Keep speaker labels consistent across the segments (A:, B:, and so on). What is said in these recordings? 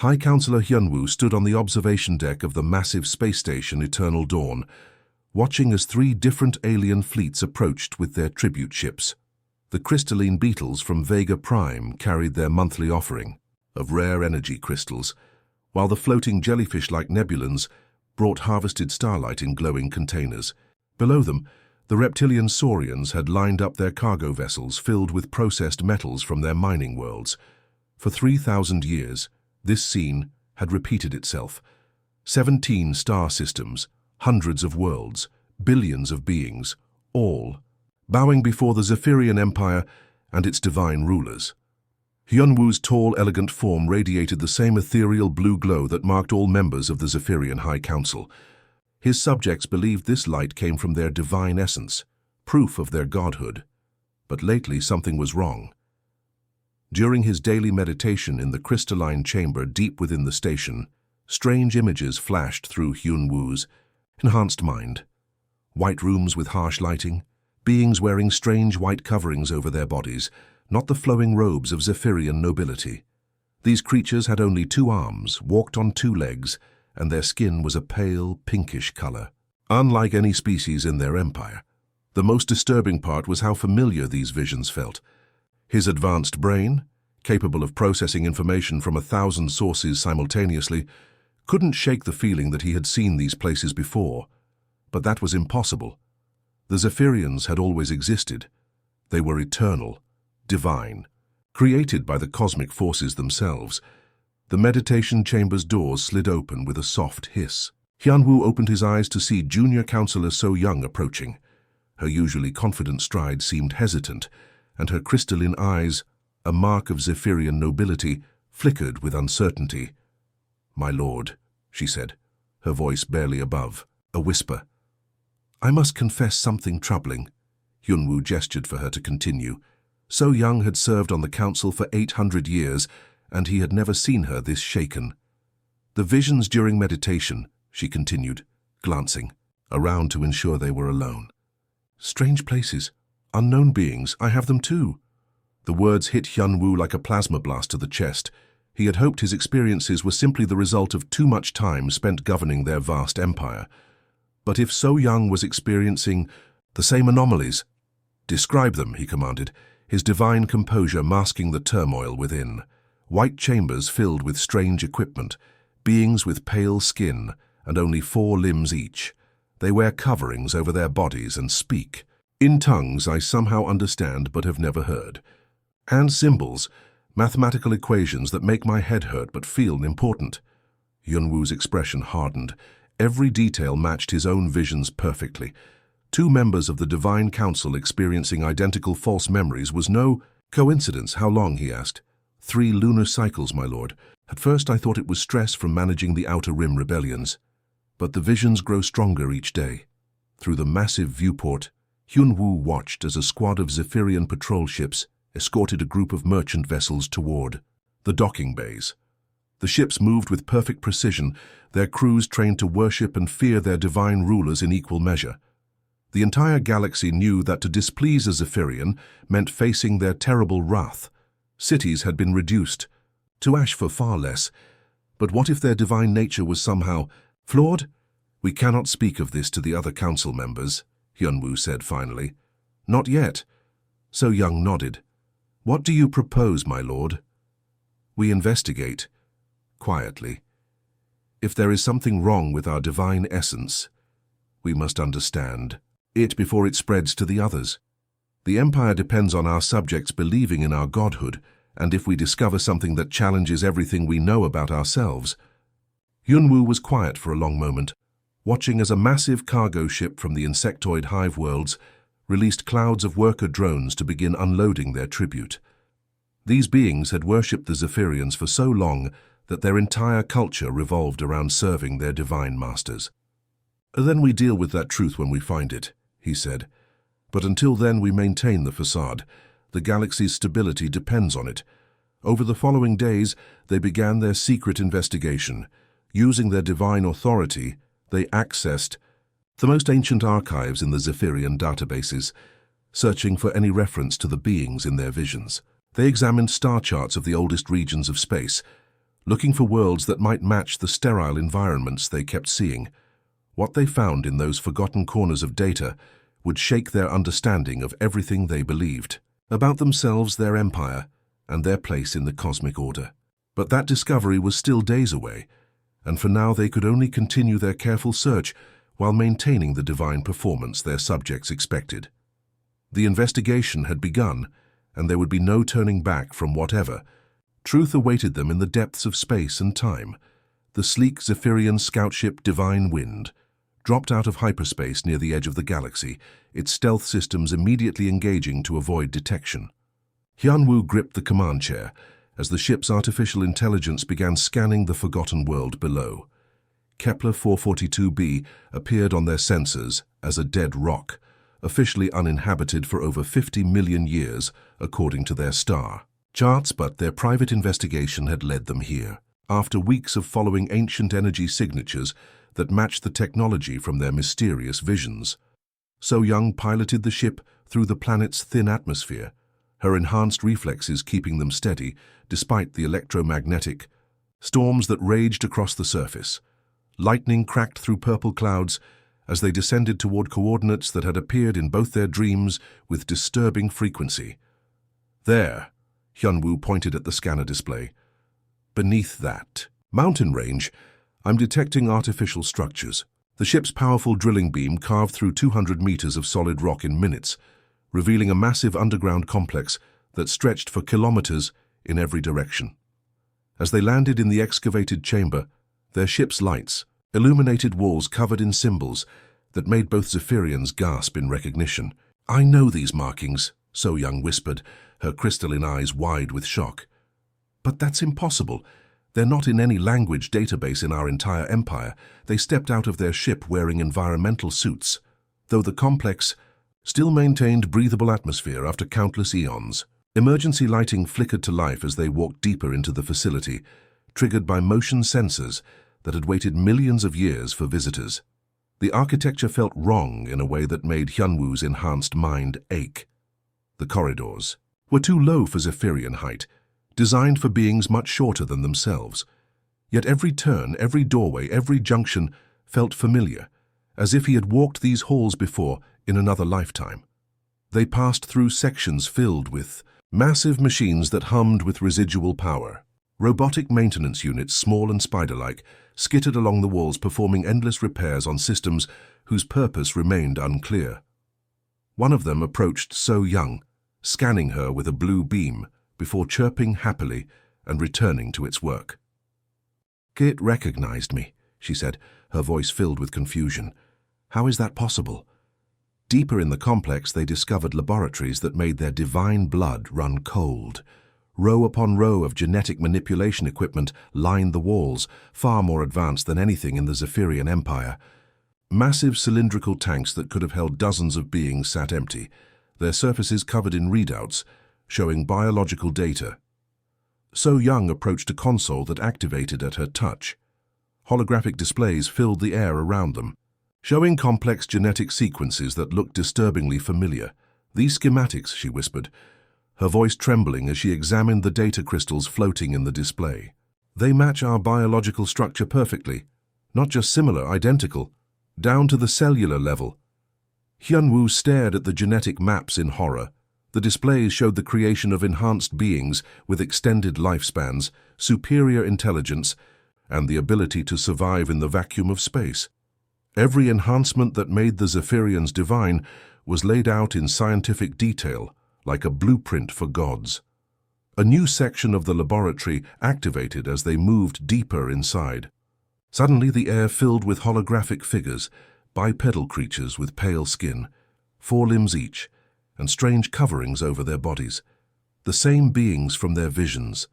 A: High Counselor Hyunwoo stood on the observation deck of the massive space station Eternal Dawn, watching as 3 different alien fleets approached with their tribute ships. The crystalline beetles from Vega Prime carried their monthly offering of rare energy crystals, while the floating jellyfish-like nebulons brought harvested starlight in glowing containers. Below them, the reptilian saurians had lined up their cargo vessels filled with processed metals from their mining worlds. For 3,000 years, this scene had repeated itself. 17 star systems, hundreds of worlds, billions of beings, all bowing before the Zephyrian Empire and its divine rulers. Hyunwoo's tall, elegant form radiated the same ethereal blue glow that marked all members of the Zephyrian High Council. His subjects believed this light came from their divine essence, proof of their godhood. But lately something was wrong. During his daily meditation in the crystalline chamber deep within the station, strange images flashed through Hyunwoo's enhanced mind. White rooms with harsh lighting, beings wearing strange white coverings over their bodies, not the flowing robes of Zephyrian nobility. These creatures had only 2 arms, walked on 2 legs, and their skin was a pale, pinkish color. Unlike any species in their empire, the most disturbing part was how familiar these visions felt. His advanced brain, capable of processing information from 1,000 sources simultaneously, couldn't shake the feeling that he had seen these places before. But that was impossible. The Zephyrians had always existed. They were eternal, divine, created by the cosmic forces themselves. The meditation chamber's doors slid open with a soft hiss. Hyunwoo opened his eyes to see Junior Counselor So Young approaching. Her usually confident stride seemed hesitant, and her crystalline eyes, a mark of Zephyrian nobility, flickered with uncertainty. "My lord," she said, her voice barely above a whisper. "I must confess something troubling." Hyunwoo gestured for her to continue. So Young had served on the council for 800 years, and he had never seen her this shaken. "The visions during meditation," she continued, glancing around to ensure they were alone. "Strange places, unknown beings, I have them too." The words hit Hyunwoo like a plasma blast to the chest. He had hoped his experiences were simply the result of too much time spent governing their vast empire. But if So Young was experiencing the same anomalies, "Describe them," he commanded, his divine composure masking the turmoil within. White chambers filled with strange equipment, beings with pale skin and only 4 limbs each. They wear coverings over their bodies and speak in tongues I somehow understand but have never heard. And symbols, mathematical equations that make my head hurt but feel important. Hyunwoo's expression hardened. Every detail matched his own visions perfectly. 2 members of the Divine Council experiencing identical false memories was no coincidence. "How long?" he asked. 3 lunar cycles, my lord. At first I thought it was stress from managing the Outer Rim rebellions. But the visions grow stronger each day. Through the massive viewport, Hyunwoo watched as a squad of Zephyrian patrol ships escorted a group of merchant vessels toward the docking bays. The ships moved with perfect precision, their crews trained to worship and fear their divine rulers in equal measure. The entire galaxy knew that to displease a Zephyrian meant facing their terrible wrath. Cities had been reduced to ash for far less. But what if their divine nature was somehow flawed? "We cannot speak of this to the other council members," Hyunwoo said finally. "Not yet." So Young nodded. "What do you propose, my lord?" "We investigate, quietly. If there is something wrong with our divine essence, we must understand it before it spreads to the others. The Empire depends on our subjects believing in our godhood, and if we discover something that challenges everything we know about ourselves." Hyunwoo was quiet for a long moment, watching as a massive cargo ship from the insectoid hive worlds released clouds of worker drones to begin unloading their tribute. These beings had worshipped the Zephyrians for so long that their entire culture revolved around serving their divine masters. "Then we deal with that truth when we find it," he said. "But until then we maintain the facade. The galaxy's stability depends on it." Over the following days, they began their secret investigation. Using their divine authority, they accessed the most ancient archives in the Zephyrian databases, searching for any reference to the beings in their visions. They examined star charts of the oldest regions of space, looking for worlds that might match the sterile environments they kept seeing. What they found in those forgotten corners of data would shake their understanding of everything they believed about themselves, their empire, and their place in the cosmic order. But that discovery was still days away, and for now they could only continue their careful search while maintaining the divine performance their subjects expected. The investigation had begun, and there would be no turning back from whatever. Truth awaited them in the depths of space and time. The sleek Zephyrian scoutship Divine Wind dropped out of hyperspace near the edge of the galaxy, its stealth systems immediately engaging to avoid detection. Hyunwoo gripped the command chair as the ship's artificial intelligence began scanning the forgotten world below. Kepler 442b appeared on their sensors as a dead rock, officially uninhabited for over 50 million years, according to their star charts, but their private investigation had led them here. After weeks of following ancient energy signatures that matched the technology from their mysterious visions, So-Young piloted the ship through the planet's thin atmosphere, her enhanced reflexes keeping them steady despite the electromagnetic storms that raged across the surface. Lightning cracked through purple clouds as they descended toward coordinates that had appeared in both their dreams with disturbing frequency. There, Hyunwoo pointed at the scanner display. Beneath that mountain range, I'm detecting artificial structures. The ship's powerful drilling beam carved through 200 meters of solid rock in minutes, revealing a massive underground complex that stretched for kilometers in every direction. As they landed in the excavated chamber, their ship's lights illuminated walls covered in symbols that made both Zephyrians gasp in recognition. "I know these markings," So-Young whispered, her crystalline eyes wide with shock. "But that's impossible. They're not in any language database in our entire empire." They stepped out of their ship wearing environmental suits, though the complex still maintained breathable atmosphere after countless eons. Emergency lighting flickered to life as they walked deeper into the facility, triggered by motion sensors that had waited millions of years for visitors. The architecture felt wrong in a way that made Hyunwoo's enhanced mind ache. The corridors were too low for Zephyrian height, designed for beings much shorter than themselves. Yet every turn, every doorway, every junction felt familiar, as if he had walked these halls before in another lifetime. They passed through sections filled with massive machines that hummed with residual power. Robotic maintenance units, small and spider-like, skittered along the walls performing endless repairs on systems whose purpose remained unclear. One of them approached So-Young, scanning her with a blue beam before chirping happily and returning to its work. "It recognized me," she said, her voice filled with confusion. "How is that possible?" Deeper in the complex, they discovered laboratories that made their divine blood run cold. Row upon row of genetic manipulation equipment lined the walls, far more advanced than anything in the Zephyrian Empire. Massive cylindrical tanks that could have held dozens of beings sat empty, their surfaces covered in readouts, showing biological data. So-Young approached a console that activated at her touch. Holographic displays filled the air around them, showing complex genetic sequences that looked disturbingly familiar. "These schematics," she whispered, her voice trembling as she examined the data crystals floating in the display. "They match our biological structure perfectly, not just similar, identical, down to the cellular level." Hyunwoo stared at the genetic maps in horror. The displays showed the creation of enhanced beings with extended lifespans, superior intelligence, and the ability to survive in the vacuum of space. Every enhancement that made the Zephyrians divine was laid out in scientific detail, like a blueprint for gods. A new section of the laboratory activated as they moved deeper inside. Suddenly the air filled with holographic figures, bipedal creatures with pale skin, 4 limbs each, and strange coverings over their bodies. The same beings from their visions.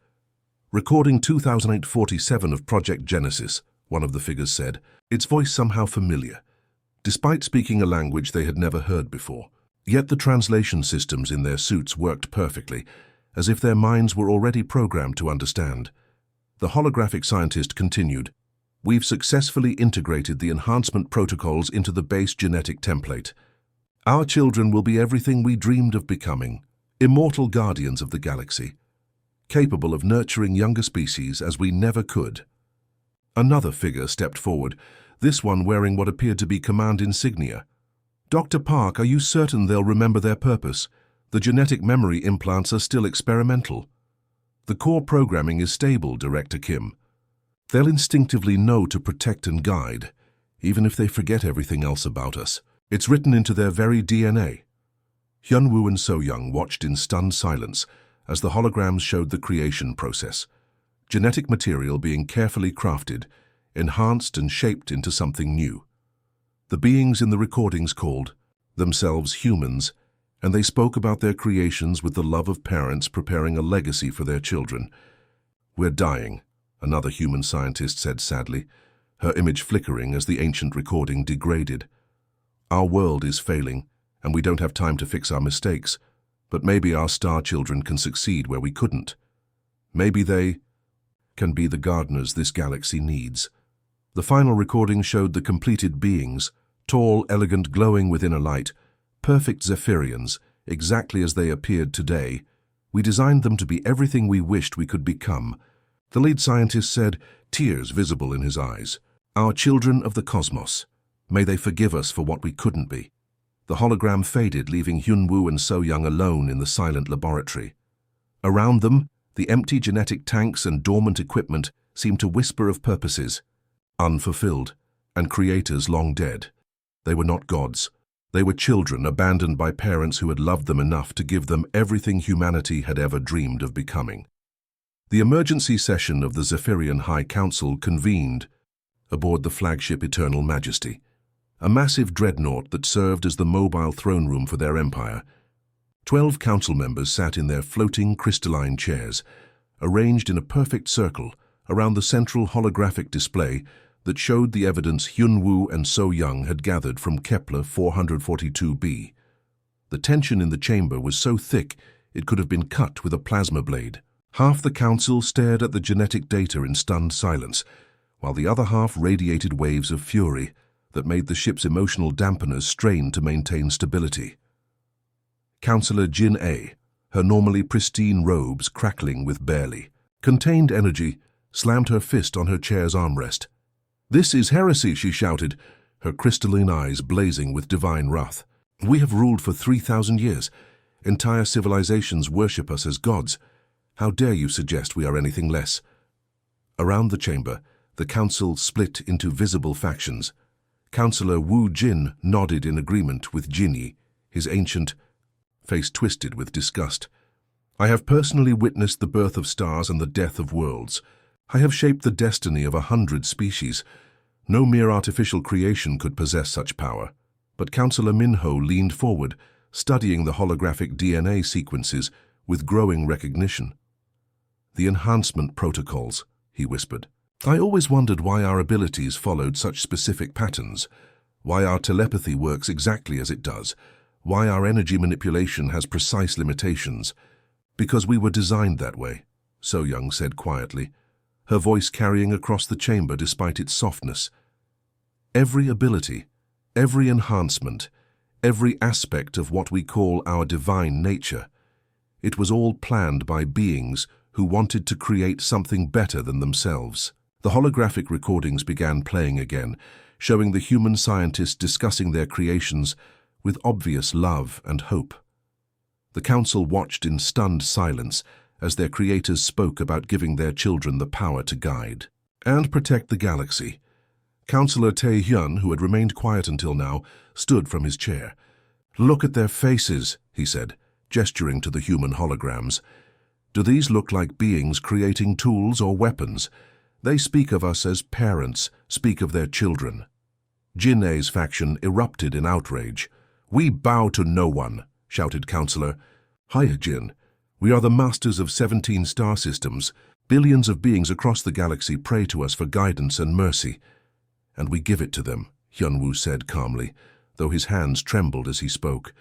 A: "Recording 2847 of Project Genesis," one of the figures said, its voice somehow familiar, despite speaking a language they had never heard before. Yet the translation systems in their suits worked perfectly, as if their minds were already programmed to understand. The holographic scientist continued, "We've successfully integrated the enhancement protocols into the base genetic template. Our children will be everything we dreamed of becoming, immortal guardians of the galaxy." capable of nurturing younger species as we never could. Another figure stepped forward, this one wearing what appeared to be command insignia. "Dr. Park, are you certain they'll remember their purpose? The genetic memory implants are still experimental." "The core programming is stable, Director Kim. They'll instinctively know to protect and guide, even if they forget everything else about us. It's written into their very DNA." Hyunwoo and So-young watched in stunned silence as the holograms showed the creation process. Genetic material being carefully crafted, enhanced and shaped into something new. The beings in the recordings called themselves humans, and they spoke about their creations with the love of parents preparing a legacy for their children. "We're dying," another human scientist said sadly, her image flickering as the ancient recording degraded. "Our world is failing, and we don't have time to fix our mistakes, but maybe our star children can succeed where we couldn't. Maybe they can be the gardeners this galaxy needs." The final recording showed the completed beings, tall, elegant, glowing with inner light, perfect Zephyrians, exactly as they appeared today. "We designed them to be everything we wished we could become," the lead scientist said, tears visible in his eyes. "Our children of the cosmos. May they forgive us for what we couldn't be." The hologram faded, leaving Hyunwoo and So-young alone in the silent laboratory. Around them, the empty genetic tanks and dormant equipment seemed to whisper of purposes, unfulfilled, and creators long dead. They were not gods. They were children abandoned by parents who had loved them enough to give them everything humanity had ever dreamed of becoming. The emergency session of the Zephyrian High Council convened aboard the flagship Eternal Majesty, a massive dreadnought that served as the mobile throne room for their empire. 12 council members sat in their floating crystalline chairs, arranged in a perfect circle around the central holographic display that showed the evidence Hyunwoo and So-young had gathered from Kepler 442b. The tension in the chamber was so thick it could have been cut with a plasma blade. Half the council stared at the genetic data in stunned silence, while the other half radiated waves of fury that made the ship's emotional dampeners strain to maintain stability. Councillor Jin A, her normally pristine robes crackling with barely contained energy, slammed her fist on her chair's armrest. "This is heresy," she shouted, her crystalline eyes blazing with divine wrath. "We have ruled for 3,000 years. Entire civilizations worship us as gods. How dare you suggest we are anything less?" Around the chamber, the council split into visible factions. Councillor Wu Jin nodded in agreement with Jinyi, his ancient face twisted with disgust. "I have personally witnessed the birth of stars and the death of worlds. I have shaped the destiny of 100 species. No mere artificial creation could possess such power." But Councillor Minho leaned forward, studying the holographic DNA sequences with growing recognition. "The enhancement protocols," he whispered. "I always wondered why our abilities followed such specific patterns, why our telepathy works exactly as it does, why our energy manipulation has precise limitations. Because we were designed that way," So-young said quietly, her voice carrying across the chamber despite its softness. "Every ability, every enhancement, every aspect of what we call our divine nature, it was all planned by beings who wanted to create something better than themselves." The holographic recordings began playing again, showing the human scientists discussing their creations with obvious love and hope. The council watched in stunned silence as their creators spoke about giving their children the power to guide and protect the galaxy. Councillor Tae-hyun, who had remained quiet until now, stood from his chair. "Look at their faces," he said, gesturing to the human holograms. "Do these look like beings creating tools or weapons? They speak of us as parents, speak of their children." Jin-ae's faction erupted in outrage. "We bow to no one," shouted Councillor. "Hiya, Jin. We are the masters of 17 star systems. Billions of beings across the galaxy pray to us for guidance and mercy. And we give it to them," Hyunwoo said calmly, though his hands trembled as he spoke.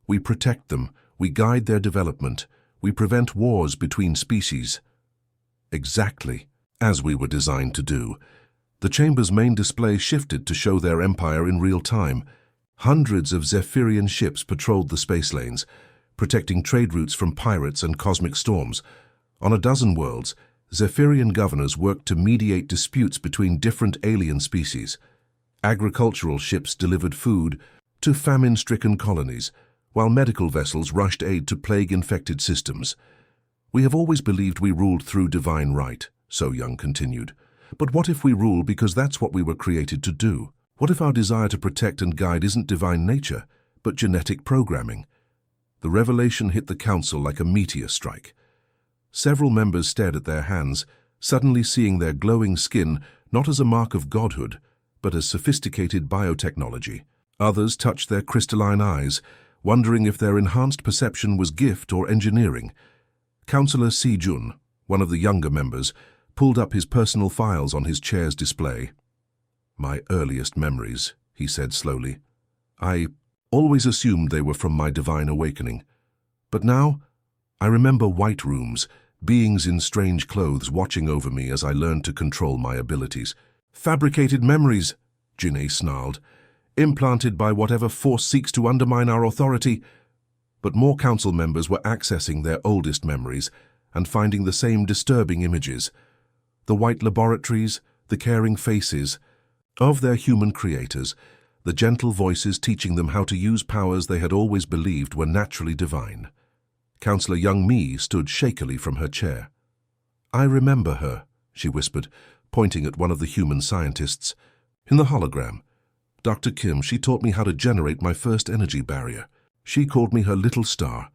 A: "We protect them, we guide their development, we prevent wars between species." Exactly as we were designed to do. The chamber's main display shifted to show their empire in real time. Hundreds of Zephyrian ships patrolled the space lanes, protecting trade routes from pirates and cosmic storms, On a dozen worlds, Zephyrian governors worked to mediate disputes between different alien species. Agricultural ships delivered food to famine-stricken colonies, while medical vessels rushed aid to plague-infected systems. "We have always believed we ruled through divine right," So Young continued. "But what if we rule because that's what we were created to do? What if our desire to protect and guide isn't divine nature, but genetic programming?" The revelation hit the council like a meteor strike. Several members stared at their hands, suddenly seeing their glowing skin not as a mark of godhood, but as sophisticated biotechnology. Others touched their crystalline eyes, wondering if their enhanced perception was gift or engineering. Councillor Si-jun, one of the younger members, pulled up his personal files on his chair's display. "My earliest memories," he said slowly. "I always assumed they were from my divine awakening. But now, I remember white rooms, beings in strange clothes watching over me as I learned to control my abilities." "Fabricated memories," Jin'ei snarled, "implanted by whatever force seeks to undermine our authority." But more council members were accessing their oldest memories and finding the same disturbing images. The white laboratories, the caring faces of their human creators, the gentle voices teaching them how to use powers they had always believed were naturally divine. Councillor Young Mi stood shakily from her chair. "I remember her," she whispered, pointing at one of the human scientists. "In the hologram. Dr. Kim, she taught me how to generate my first energy barrier. She called me her little star."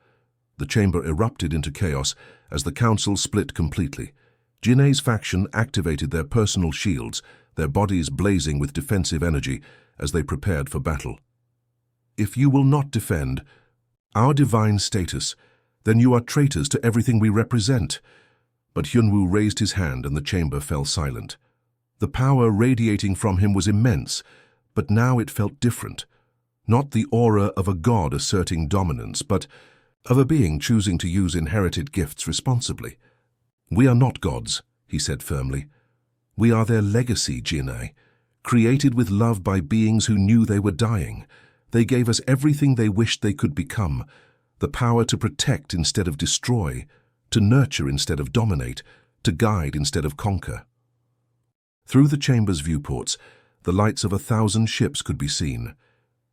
A: The chamber erupted into chaos as the council split completely. Jin'ei's faction activated their personal shields, their bodies blazing with defensive energy as they prepared for battle. "If you will not defend our divine status, then you are traitors to everything we represent." But Hyunwoo raised his hand and the chamber fell silent. The power radiating from him was immense, but now it felt different. Not the aura of a god asserting dominance, but of a being choosing to use inherited gifts responsibly. "We are not gods," he said firmly. "We are their legacy, Jin'ei, created with love by beings who knew they were dying. They gave us everything they wished they could become, the power to protect instead of destroy, to nurture instead of dominate, to guide instead of conquer." Through the chamber's viewports, the lights of 1,000 ships could be seen.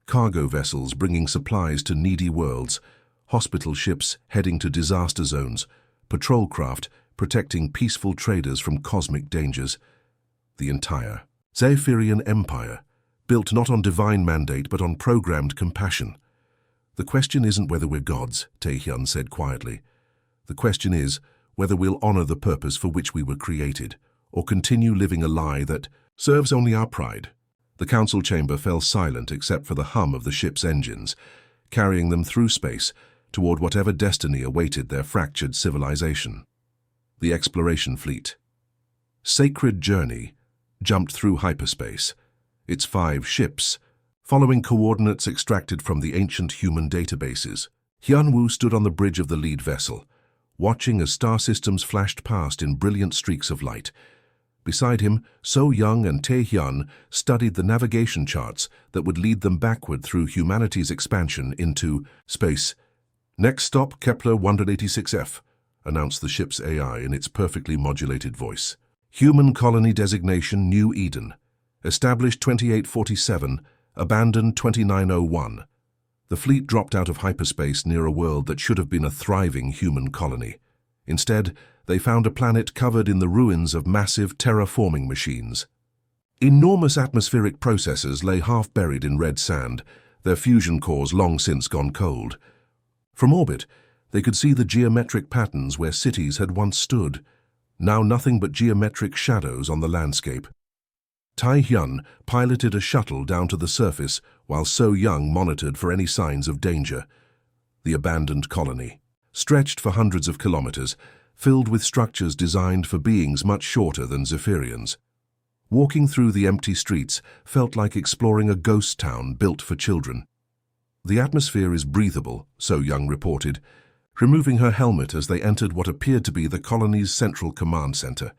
A: Cargo vessels bringing supplies to needy worlds, hospital ships heading to disaster zones, patrol craft protecting peaceful traders from cosmic dangers. The entire Zephyrian Empire, built not on divine mandate but on programmed compassion. "The question isn't whether we're gods," Taehyun said quietly. "The question is whether we'll honor the purpose for which we were created, or continue living a lie that serves only our pride." The council chamber fell silent except for the hum of the ship's engines, carrying them through space toward whatever destiny awaited their fractured civilization. The exploration fleet. Sacred Journey jumped through hyperspace, its 5 ships, following coordinates extracted from the ancient human databases. Hyunwoo stood on the bridge of the lead vessel, watching as star systems flashed past in brilliant streaks of light. Beside him, So Young and Taehyun studied the navigation charts that would lead them backward through humanity's expansion into space. "Next stop, Kepler 186F, announced the ship's AI in its perfectly modulated voice. "Human colony designation New Eden. Established 2847, abandoned 2901. The fleet dropped out of hyperspace near a world that should have been a thriving human colony. Instead, they found a planet covered in the ruins of massive terraforming machines. Enormous atmospheric processors lay half buried in red sand, their fusion cores long since gone cold. From orbit, they could see the geometric patterns where cities had once stood, now nothing but geometric shadows on the landscape. Taehyun piloted a shuttle down to the surface while So Young monitored for any signs of danger. The abandoned colony, stretched for hundreds of kilometers, filled with structures designed for beings much shorter than Zephyrians. Walking through the empty streets felt like exploring a ghost town built for children. "The atmosphere is breathable," So Young reported, removing her helmet as they entered what appeared to be the colony's central command center.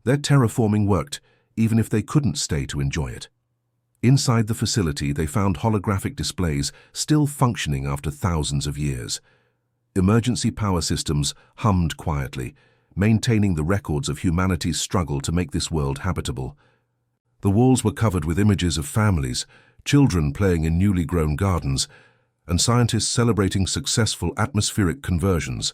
A: Their terraforming worked, even if they couldn't stay to enjoy it. Inside the facility, they found holographic displays still functioning after thousands of years. Emergency power systems hummed quietly, maintaining the records of humanity's struggle to make this world habitable. The walls were covered with images of families, children playing in newly grown gardens, and scientists celebrating successful atmospheric conversions.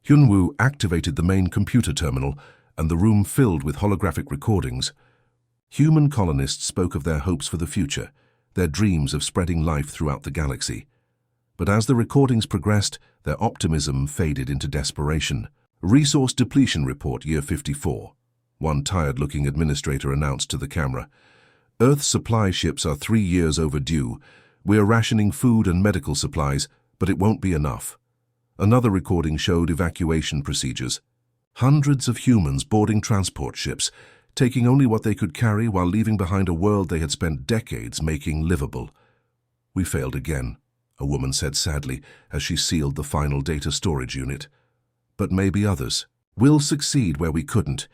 A: Hyunwoo activated the main computer terminal, and the room filled with holographic recordings. Human colonists spoke of their hopes for the future, their dreams of spreading life throughout the galaxy. But as the recordings progressed, their optimism faded into desperation. Resource Depletion Report, Year 54. One tired-looking administrator announced to the camera. Earth's supply ships are 3 years overdue. We are rationing food and medical supplies, but it won't be enough. Another recording showed evacuation procedures. Hundreds of humans boarding transport ships, taking only what they could carry while leaving behind a world they had spent decades making livable. We failed again, a woman said sadly as she sealed the final data storage unit. But maybe others. We'll succeed where we couldn't.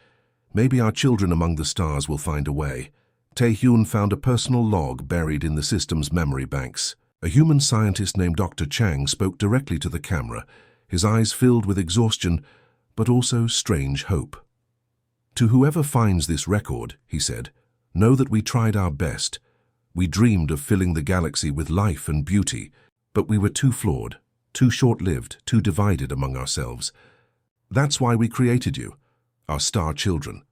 A: Maybe our children among the stars will find a way. Tae-hyun found a personal log buried in the system's memory banks. A human scientist named Dr. Chang spoke directly to the camera, his eyes filled with exhaustion, but also strange hope. To whoever finds this record, he said, know that we tried our best. We dreamed of filling the galaxy with life and beauty, but we were too flawed, too short-lived, too divided among ourselves. That's why we created you, our star children.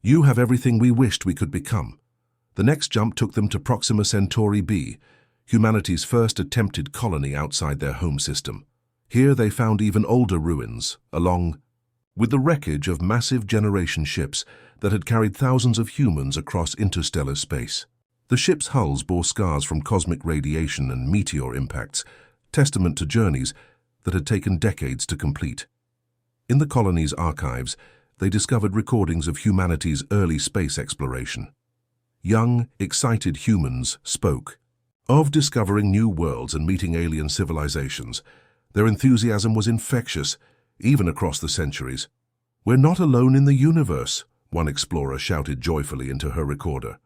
A: You have everything we wished we could become. The next jump took them to Proxima Centauri b, humanity's first attempted colony outside their home system. Here they found even older ruins, along with the wreckage of massive generation ships that had carried thousands of humans across interstellar space. The ships' hulls bore scars from cosmic radiation and meteor impacts, testament to journeys that had taken decades to complete. In the colony's archives, they discovered recordings of humanity's early space exploration. Young, excited humans spoke of discovering new worlds and meeting alien civilizations. Their enthusiasm was infectious, even across the centuries. "We're not alone in the universe," one explorer shouted joyfully into her recorder.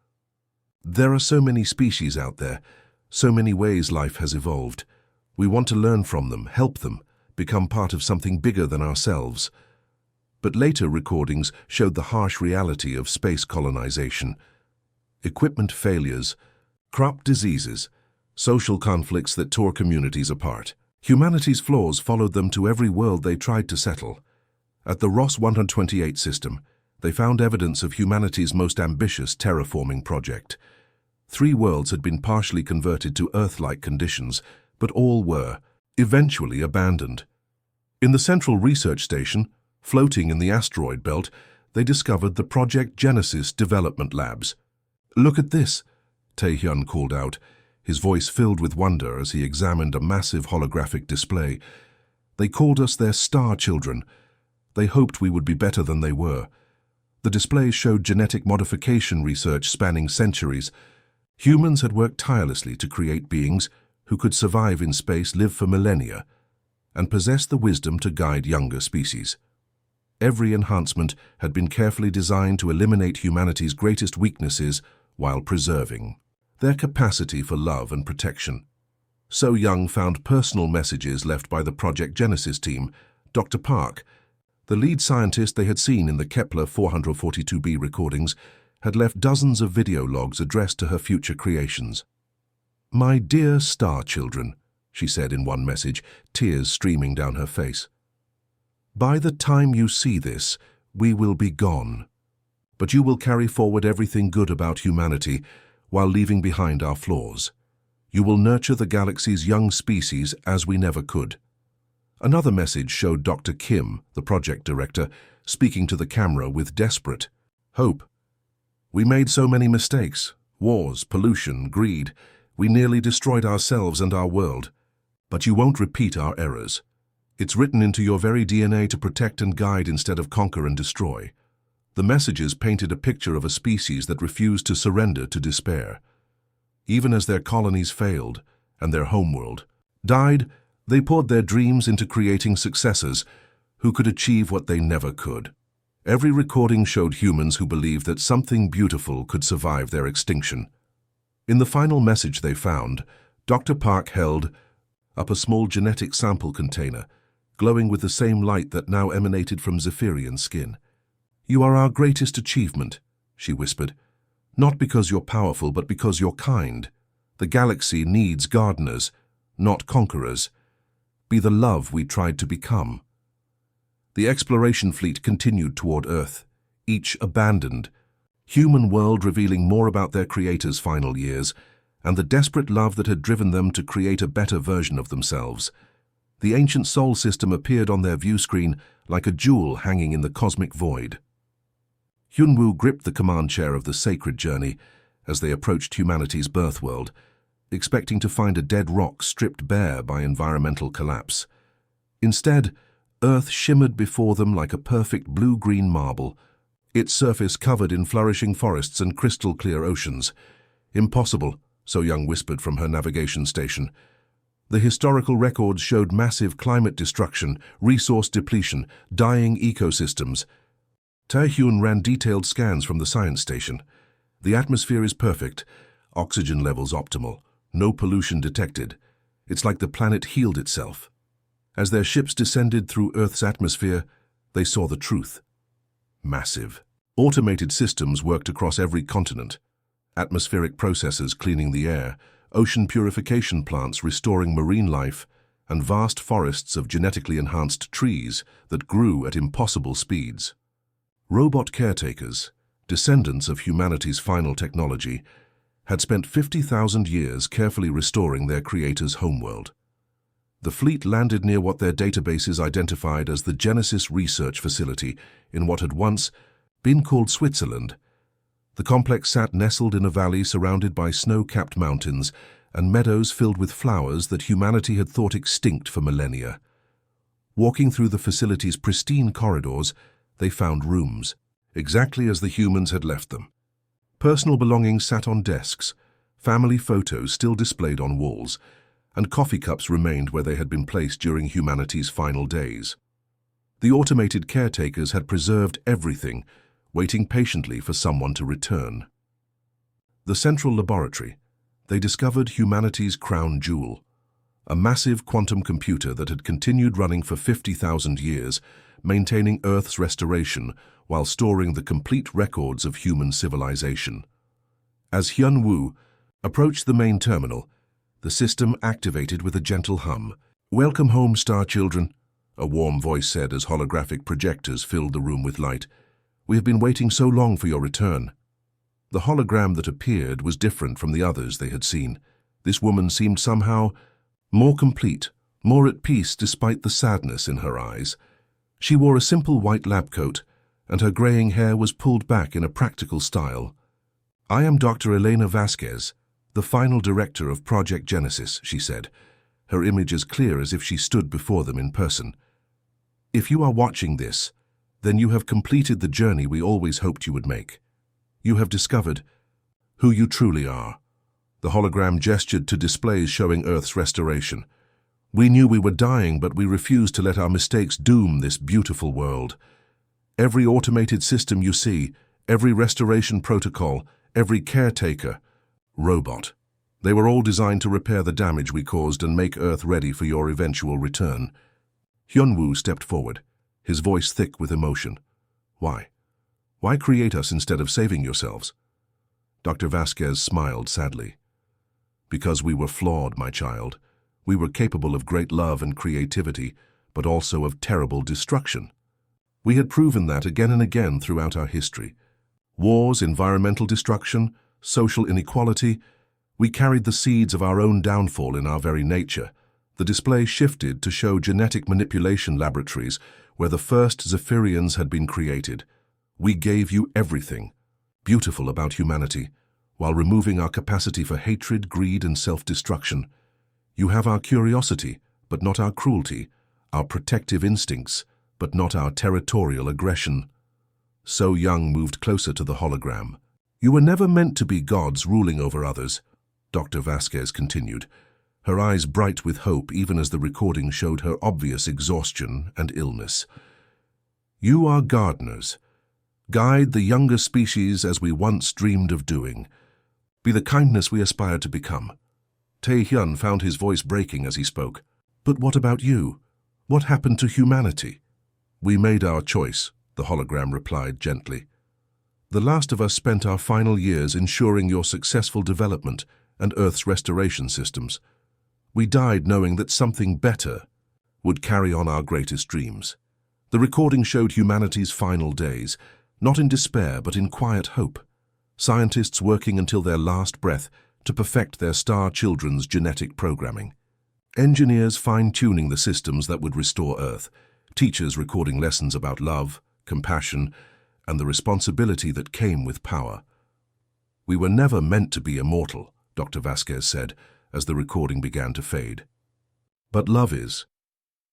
A: "There are so many species out there, so many ways life has evolved. We want to learn from them, help them, become part of something bigger than ourselves." But later recordings showed the harsh reality of space colonization. Equipment failures, crop diseases, social conflicts that tore communities apart. Humanity's flaws followed them to every world they tried to settle. At the Ross 128 system, they found evidence of humanity's most ambitious terraforming project. 3 worlds had been partially converted to Earth-like conditions, but all were eventually abandoned. In the Central Research Station, floating in the asteroid belt, they discovered the Project Genesis development labs. "Look at this," Tae-hyun called out, his voice filled with wonder as he examined a massive holographic display. "They called us their star children. They hoped we would be better than they were." The display showed genetic modification research spanning centuries. Humans had worked tirelessly to create beings who could survive in space, live for millennia, and possess the wisdom to guide younger species. Every enhancement had been carefully designed to eliminate humanity's greatest weaknesses while preserving their capacity for love and protection. So Young found personal messages left by the Project Genesis team. Dr. Park, the lead scientist they had seen in the Kepler 442b recordings, had left dozens of video logs addressed to her future creations. "My dear star children," she said in one message, tears streaming down her face. "By the time you see this, we will be gone. But you will carry forward everything good about humanity while leaving behind our flaws. You will nurture the galaxy's young species as we never could." Another message showed Dr. Kim, the project director, speaking to the camera with desperate hope. "We made so many mistakes, wars, pollution, greed. We nearly destroyed ourselves and our world. But you won't repeat our errors. It's written into your very DNA to protect and guide instead of conquer and destroy." The messages painted a picture of a species that refused to surrender to despair. Even as their colonies failed and their homeworld died, they poured their dreams into creating successors who could achieve what they never could. Every recording showed humans who believed that something beautiful could survive their extinction. In the final message they found, Dr. Park held up a small genetic sample container, glowing with the same light that now emanated from Zephyrian skin. "You are our greatest achievement," she whispered. "Not because you're powerful, but because you're kind. The galaxy needs gardeners, not conquerors. Be the love we tried to become." The exploration fleet continued toward Earth, each abandoned, human world revealing more about their creators' final years, and the desperate love that had driven them to create a better version of themselves. The ancient Sol system appeared on their view screen like a jewel hanging in the cosmic void. Hyunwoo gripped the command chair of the sacred journey as they approached humanity's birth world, expecting to find a dead rock stripped bare by environmental collapse. Instead, Earth shimmered before them like a perfect blue-green marble, its surface covered in flourishing forests and crystal-clear oceans. "Impossible," So Young whispered from her navigation station. The historical records showed massive climate destruction, resource depletion, dying ecosystems. Taehyun ran detailed scans from the science station. "The atmosphere is perfect, oxygen levels optimal, no pollution detected. It's like the planet healed itself." As their ships descended through Earth's atmosphere, they saw the truth. Massive. Automated systems worked across every continent. Atmospheric processes cleaning the air, ocean purification plants restoring marine life, and vast forests of genetically enhanced trees that grew at impossible speeds. Robot caretakers, descendants of humanity's final technology, had spent 50,000 years carefully restoring their creator's homeworld. The fleet landed near what their databases identified as the Genesis Research Facility in what had once been called Switzerland. The complex sat nestled in a valley surrounded by snow-capped mountains and meadows filled with flowers that humanity had thought extinct for millennia. Walking through the facility's pristine corridors, they found rooms, exactly as the humans had left them. Personal belongings sat on desks, family photos still displayed on walls, and coffee cups remained where they had been placed during humanity's final days. The automated caretakers had preserved everything, waiting patiently for someone to return. The central laboratory, they discovered humanity's crown jewel, a massive quantum computer that had continued running for 50,000 years, maintaining Earth's restoration while storing the complete records of human civilization. As Hyunwoo approached the main terminal, the system activated with a gentle hum. "Welcome home, star children," a warm voice said as holographic projectors filled the room with light. "We have been waiting so long for your return." The hologram that appeared was different from the others they had seen. This woman seemed somehow more complete, more at peace despite the sadness in her eyes. She wore a simple white lab coat, and her graying hair was pulled back in a practical style. "I am Dr. Elena Vasquez, the final director of Project Genesis," she said, her image as clear as if she stood before them in person. "If you are watching this, then you have completed the journey we always hoped you would make. You have discovered who you truly are." The hologram gestured to displays showing Earth's restoration. "We knew we were dying, but we refused to let our mistakes doom this beautiful world. Every automated system you see, every restoration protocol, every caretaker, robot, they were all designed to repair the damage we caused and make Earth ready for your eventual return." Hyunwoo stepped forward, his voice thick with emotion. "Why? Why create us instead of saving yourselves?" Dr. Vasquez smiled sadly. "Because we were flawed, my child. We were capable of great love and creativity, but also of terrible destruction. We had proven that again and again throughout our history. Wars, environmental destruction, social inequality. We carried the seeds of our own downfall in our very nature." The display shifted to show genetic manipulation laboratories where the first Zephyrians had been created. "We gave you everything beautiful about humanity, while removing our capacity for hatred, greed, and self-destruction. You have our curiosity, but not our cruelty, our protective instincts, but not our territorial aggression." So Young moved closer to the hologram. "You were never meant to be gods ruling over others," Dr. Vasquez continued, her eyes bright with hope even as the recording showed her obvious exhaustion and illness. "You are gardeners. Guide the younger species as we once dreamed of doing. Be the kindness we aspire to become." Taehyun found his voice breaking as he spoke. "But what about you? What happened to humanity? We made our choice, the hologram replied gently. The last of us spent our final years ensuring your successful development and Earth's restoration systems. We died knowing that something better would carry on our greatest dreams. The recording showed humanity's final days, not in despair but in quiet hope. Scientists working until their last breath to perfect their star children's genetic programming. Engineers fine-tuning the systems that would restore Earth. Teachers recording lessons about love, compassion, and the responsibility that came with power. We were never meant to be immortal, Dr. Vasquez said, as the recording began to fade. But love is.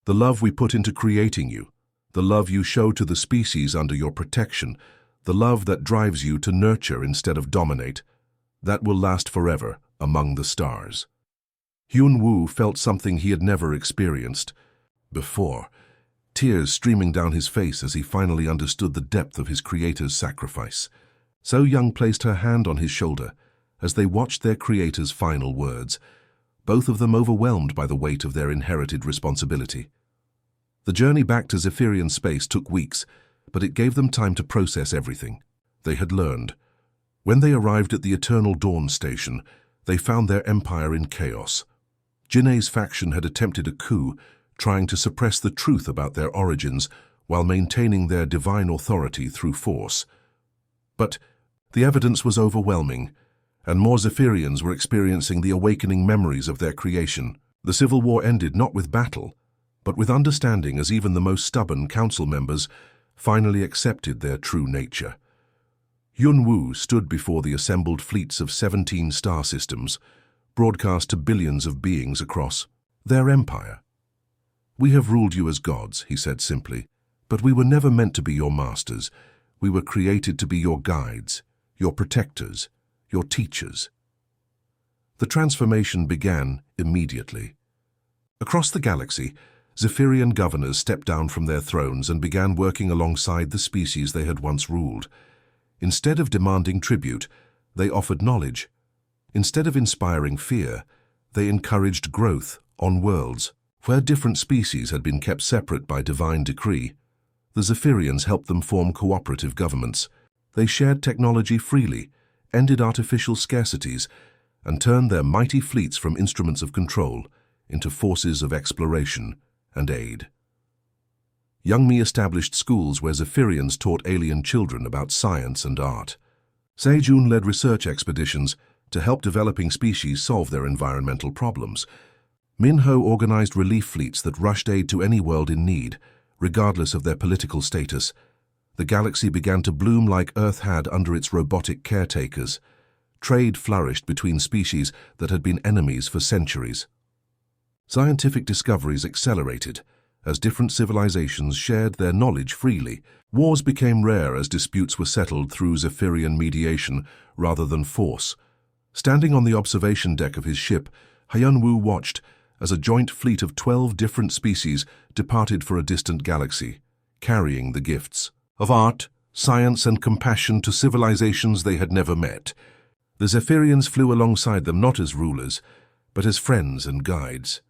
A: The love we put into creating you, the love you show to the species under your protection, the love that drives you to nurture instead of dominate, that will last forever among the stars. Hyun-woo felt something he had never experienced before, tears streaming down his face as he finally understood the depth of his creator's sacrifice. So-young placed her hand on his shoulder as they watched their creator's final words, both of them overwhelmed by the weight of their inherited responsibility. The journey back to Zephyrian space took weeks, but it gave them time to process everything they had learned. When they arrived at the Eternal Dawn station, they found their empire in chaos. Jinnei's faction had attempted a coup, trying to suppress the truth about their origins while maintaining their divine authority through force. But the evidence was overwhelming, and more Zephyrians were experiencing the awakening memories of their creation. The civil war ended not with battle, but with understanding, as even the most stubborn council members finally accepted their true nature. Hyun-woo stood before the assembled fleets of 17 star systems, broadcast to billions of beings across their empire. "We have ruled you as gods," he said simply, "but we were never meant to be your masters. We were created to be your guides, your protectors, your teachers." The transformation began immediately. Across the galaxy, Zephyrian governors stepped down from their thrones and began working alongside the species they had once ruled. Instead of demanding tribute, they offered knowledge. Instead of inspiring fear, they encouraged growth on worlds where different species had been kept separate by divine decree. The Zephyrians helped them form cooperative governments. They shared technology freely, ended artificial scarcities, and turned their mighty fleets from instruments of control into forces of exploration and aid. Youngmi established schools where Zephyrians taught alien children about science and art. Sejun led research expeditions to help developing species solve their environmental problems. Minho organized relief fleets that rushed aid to any world in need, regardless of their political status. The galaxy began to bloom like Earth had under its robotic caretakers. Trade flourished between species that had been enemies for centuries. Scientific discoveries accelerated as different civilizations shared their knowledge freely. Wars became rare as disputes were settled through Zephyrian mediation rather than force. Standing on the observation deck of his ship, Hyun-woo watched as a joint fleet of 12 different species departed for a distant galaxy, carrying the gifts of art, science, and compassion to civilizations they had never met. The Zephyrians flew alongside them not as rulers, but as friends and guides.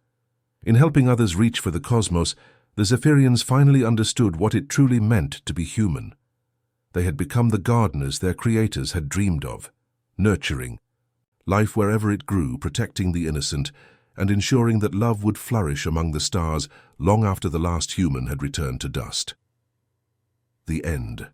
A: In helping others reach for the cosmos, the Zephyrians finally understood what it truly meant to be human. They had become the gardeners their creators had dreamed of, nurturing life wherever it grew, protecting the innocent, and ensuring that love would flourish among the stars long after the last human had returned to dust. The end.